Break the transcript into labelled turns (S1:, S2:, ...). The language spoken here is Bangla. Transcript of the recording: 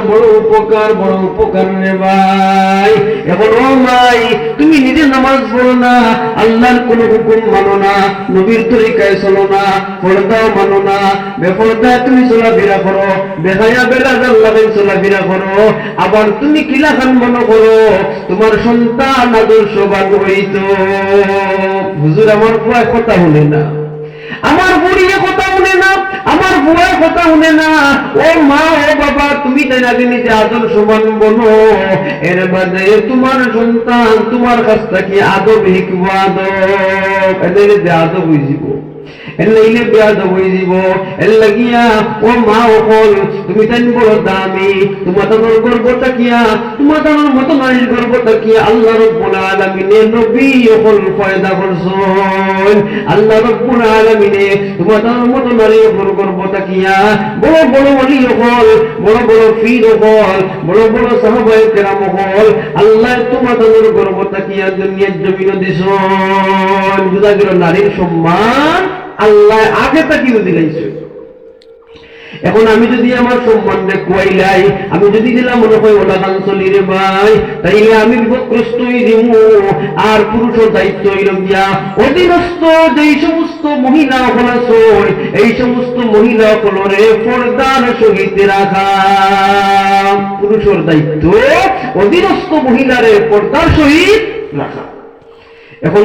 S1: বড় উপকার রে ভাই। এখন ও ভাই, তুমি নিজে নামাজ পড়ো না, আল্লাহর কোন হুকুম মানো না, নবীর তরিকায় চলো না, পর্দাও মানো না, বেপর্দায় তুমি চলাফেরা করো, বেহায়া বেলাজার লাগে চলাফেরা করো, আবার তুমি কিলাখান মনে করো তোমার সন্তান আদর্শবান হইতো। হুজুর আমার বুয়া কথা শুনে না, আমার বুড়িয়ে কথা শুনে না, আমার বুয়া কথা শুনে না। ও মা, ও বাবা, তুমি তাই আগে নিজে আদর্শবান বলো, এর বাদে তোমার সন্তান তোমার কাছ থেকে আদব শিখব, আদব এদের যে আদব বুঝিব, এলাইলে বেয়াদব হয়ে যাব। এর লাগিয়া ও মা অকল তুমি তাই বড় দামি, তোমার তানোর গর্ব তাকিয়া, তোমার তানোর মতো নারীর গর্ব তাকিয়া আল্লাহ রব্বুল আলামিনে নবী অকল পয়দা করছেন। আল্লাহ রব্বুল আলামিনে তোমার তানোর মতো নারীর অকল গর্ব তাকিয়া বড় বড় ওলি অকল, বড় বড় পীর অকল, বড় বড় সাহাবায়ে কেরাম অকল আল্লাহ তোমার তানোর গর্ব তাকিয়া দুনিয়ার জমিন দিছেন। বুঝা গেল নারীর সম্মান আল্লাহ আগে তাকিয়ে দিলাইছে। এখন আমি যদি আমার সম্মানটা কুয়াইলাই, আমি যদি দিলাম মনে হয় ওলা গান চলি রে ভাই, তাইলে আমি বিপদগ্রস্ত হয়ে দিব। আর পুরুষের দায়িত্ব হইল গিয়া অধীনস্থ যেই সমস্ত মহিলা হল চোর, এই সমস্ত মহিলা হলরে পর্দার সহিত রাখা। পুরুষের দায়িত্ব অধীনস্থ মহিলারে পর্দার সহিত রাখা। এখন